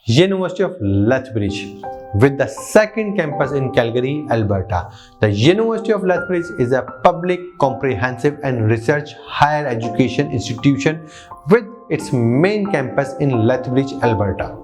University of Lethbridge with the second campus in Calgary, Alberta. The University of Lethbridge is a public, comprehensive and research higher education institution with its main campus in Lethbridge, Alberta.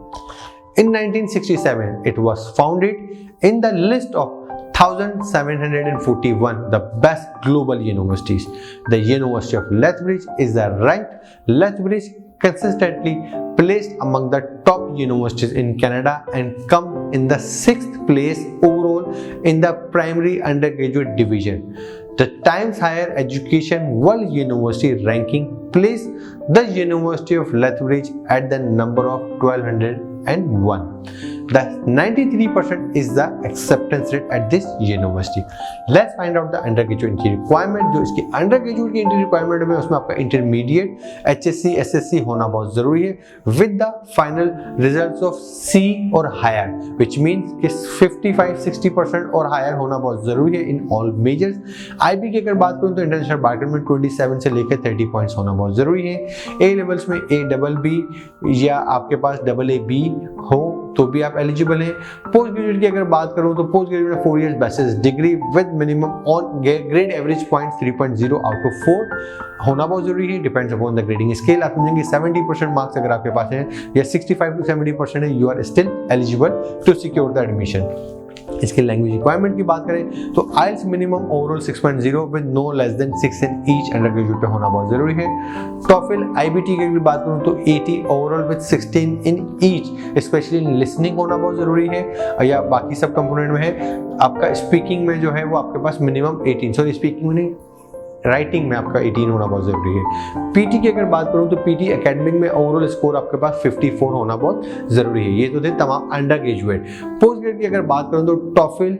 In 1967, it was founded in the list of 1741 the best global universities. The University of Lethbridge is ranked Lethbridge consistently placed among the top universities in Canada and come in the 6th place overall in the primary undergraduate division. The Times Higher Education World University Ranking placed the University of Lethbridge at the number of 1201. The 93% is the acceptance rate at this university. Let's find out the undergraduate entry requirement. जो इसकी undergraduate की entry requirement में उसमें आपका intermediate, HSC, SSC होना बहुत जरूरी है with the final results of C और higher, which means कि 55-60% और higher होना बहुत जरूरी है in all majors. IB की अगर बात करूँ तो international market में 27 से लेकर 30 points होना बहुत जरूरी है. A levels में A या आपके पास AA-B हो तो भी आप एलिजिबल हैं. पोस्ट ग्रेजुएट की अगर बात करूं तो पोस्ट ग्रेजुएट में 4 years bachelors degree with minimum on grade average point 3.0 out of 4 होना बहुत जरूरी है. Depends upon the grading scale. आप समझेंगे 70% मार्क्स अगर आपके पास हैं या 65 to 70% है, you are still eligible to secure the admission. इसकी लैंग्वेज रिक्वायरमेंट की बात करें तो IELTS minimum overall 6.0 with no less than 6 in each undergraduate पे होना बहुत जरूरी है. TOEFL IBT की अगर बात करूं तो 80 overall with 16 in each specially listening होना बहुत जरूरी है, या बाकी सब कंपोनेंट में है. आपका स्पीकिंग में जो है वो आपके पास मिनिमम 18, सॉरी स्पीकिंग में नहीं, राइटिंग में आपका 18 होना बहुत जरूरी है. पीटी की अगर बात करूं तो पीटी एकेडमिक में ओवरऑल स्कोर आपके पास 54 होना बहुत जरूरी है. ये तो थे तमाम अंडर ग्रेजुएट. पोस्ट ग्रेड की अगर बात करूं तो TOEFL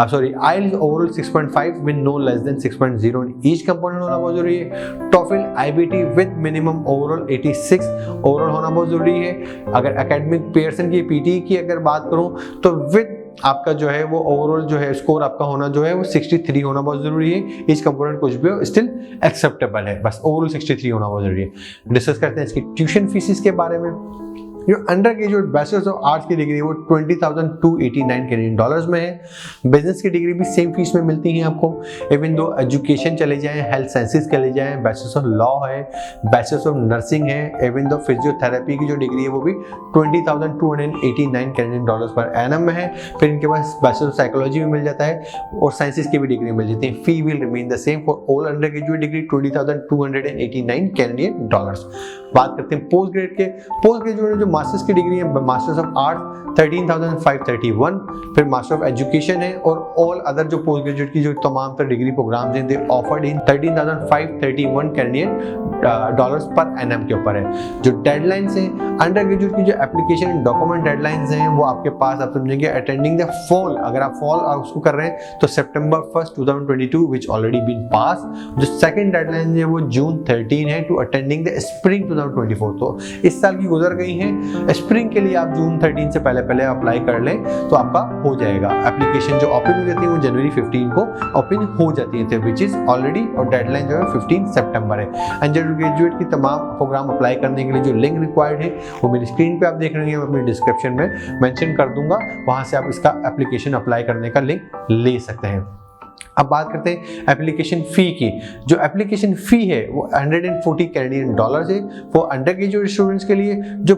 IELTS overall 6.5 with no less than 6.0 in each component होना बहुत जरूरी है. TOEFL IBT with minimum overall 86 overall होना बहुत जरूरी है. अगर एकेडमिक पेयरसन की पीटी की अगर बात करूं तो विद आपका जो है वो ओवरऑल जो है स्कोर आपका होना जो है वो 63 होना बहुत जरूरी है. इस कंपोनेंट कुछ भी हो स्टिल एक्सेप्टेबल है, बस ओवरऑल 63 होना बहुत जरूरी है. डिस्कस करते हैं इसकी ट्यूशन फीसिस के बारे में. जो under graduate bachelors of arts की डिग्री वो $20,289 कैनेडियन डॉलर्स में है. बिजनेस की डिग्री भी सेम फीस में मिलती है आपको. इवन दो एजुकेशन चले जाएं, हेल्थ साइंसेज चले जाएं, बैचलर्स ऑफ लॉ है, बैचलर्स ऑफ नर्सिंग है, इवन दो फिजियोथेरेपी की जो डिग्री है वो भी $20,289 कैनेडियन डॉलर्स पर एनम में है. फिर इनके पास बैचलर ऑफ साइकोलॉजी भी मिल जाता है और साइंसेज की भी डिग्री मिल जाती है. Fee will remain the same for all undergraduate degree $20,289 Canadian dollars. बात करते हैं पोस्ट ग्रेड के. पोस्ट ग्रेजुएट जो मास्टर्स की डिग्री है, मास्टर्स ऑफ आर्ट्स 13,531, फिर मास्टर ऑफ एजुकेशन है और ऑल अदर जो पोस्ट ग्रेजुएट की जो तमाम तर डिग्री प्रोग्राम्स हैं they offered in 13,531 Canadian dollars per annum के ऊपर है. जो डेडलाइंस हैं अंडर ग्रेजुएट की, जो एप्लीकेशन एंड डॉक्यूमेंट डेडलाइंस हैं वो आपके पास आप समझेंगे अटेंडिंग द फॉल, अगर आप फॉल उसको कर रहे हैं तो September 1st 2022 which already been pass. जो सेकंड डेडलाइन है वो June 13 है टू अटेंडिंग द स्प्रिंग 2024. तो इस साल की गुजर गई है. स्प्रिंग के लिए आप June 13 से पहले अप्लाई कर लें तो आपका हो जाएगा. एप्लीकेशन जो ओपन हो जाती है वो January 15 को ओपन हो जाती है विच इज ऑलरेडी, और डेडलाइन जो है 15 सितंबर है. अंडर ग्रेजुएट की तमाम प्रोग्राम अप्लाई करने के लिए जो लिंक रिक्वायर्ड है वो मेरी स्क्रीन पे आप देख रहे हैं, मैं अपनी डिस्क्रिप्शन में मेंशन कर दूंगा, वहां से आप इसका एप्लीकेशन अप्लाई करने का लिंक ले सकते हैं. अब बात करते हैं एप्लीकेशन फ़ी की. जो एप्लीकेशन फ़ी है वो $140 कैनेडियन डॉलर्स है फॉर अंडर ग्रेजुएट स्टूडेंट्स के लिए. जो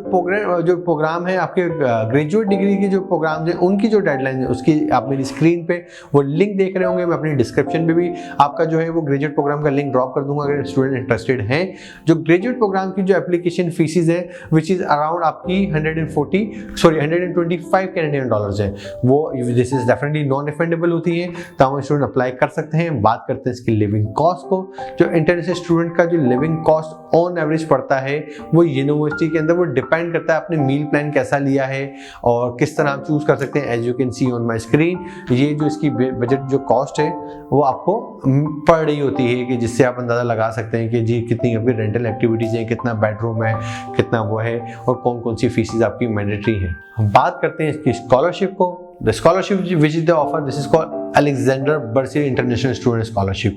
प्रोग्राम है आपके ग्रेजुएट डिग्री के जो प्रोग्राम है उनकी जो डेडलाइन है उसकी आप मेरी स्क्रीन पे वो लिंक देख रहे होंगे. मैं अपनी डिस्क्रिप्शन पे भी आपका जो है वो ग्रेजुएट प्रोग्राम का लिंक ड्रॉप कर दूंगा अगर स्टूडेंट इंटरेस्टेड हैं. जो ग्रेजुएट प्रोग्राम की जो एप्लीकेशन फीसिस है विच इज़ अराउंड आपकी 125 कैनेडियन डॉलर्स है, वो this is definitely non refundable होती है, तमाम स्टूडेंट अप्लाई कर सकते हैं. बात करते हैं इसकी लिविंग कॉस्ट को. जो इंटरनेशनल स्टूडेंट का जो लिविंग कॉस्ट ऑन एवरेज पड़ता है वो यूनिवर्सिटी के अंदर वो डिपेंड करता है आपने मील प्लान कैसा लिया है और किस तरह आप चूज कर सकते हैं. As you can see on my screen, ये जो इसकी बजट जो कॉस्ट है वो आपको पड़ रही होती है कि जिससे आप अंदाजा लगा सकते हैं कि जी कितनी आपकी रेंटल एक्टिविटीज है, कितना बेडरूम है, कितना वो है और कौन कौन सी फीसिस आपकी मैंडेटरी है. हम बात करते हैं इसकी स्कॉलरशिप को. The scholarship which is the offer, this is called Alexander Bursier international student scholarship.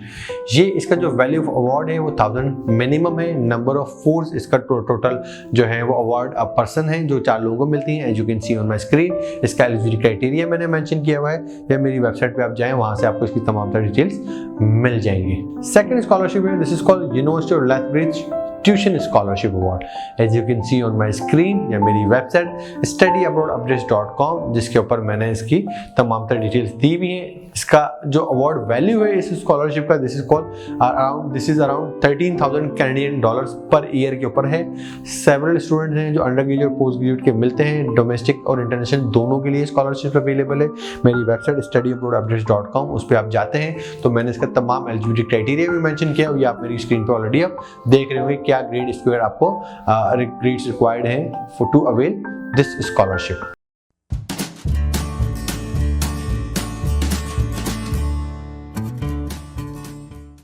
ये इसका जो वैल्यू ऑफ अवार्ड है वो 1000 मिनिमम है। नंबर ऑफ फोर्स इसका टोटल जो है वो अवार्ड पर्सन है जो 4 लोगों को मिलती हैं। As you can see on my screen, इसका एलिजिबिलिटी क्राइटेरिया मैंने मेंशन किया हुआ है, या मेरी वेबसाइट पे आप जाएं, वहां से आपको इसकी तमाम तरह डिटेल्स मिल जाएंगी। सेकंड स्कॉलरशिप है, this is called University of Lethbridge tuition scholarship award. As you can see on my screen या मेरी वेबसाइट studyabroadupdates.com, जिसके ऊपर मैंने इसकी तमाम तरह डिटेल्स दी हुई हैं। इसका जो अवार्ड वैल्यू है इस स्कॉलरशिप का, this is around 13,000 Canadian dollars per year के ऊपर है। सेवरल स्टूडेंट्स हैं जो अंडर ग्रेजुएट पोस्ट ग्रेजुएट के मिलते हैं, डोमेस्टिक और इंटरनेशनल दोनों के लिए स्कॉलरशिप अवेलेबल है। मेरी वेबसाइट studyabroadupdates.com, उस पर आप जाते हैं तो मैंने इसका तमाम एलिजिबिलिटी क्राइटेरिया भी मेंशन किया, ये आप मेरी स्क्रीन पर ऑलरेडी आप देख रहे होंगे क्या ग्रेड स्क्वायर आपको ग्रेड्स रिक्वायर्ड है टू अवेल दिस स्कॉलरशिप।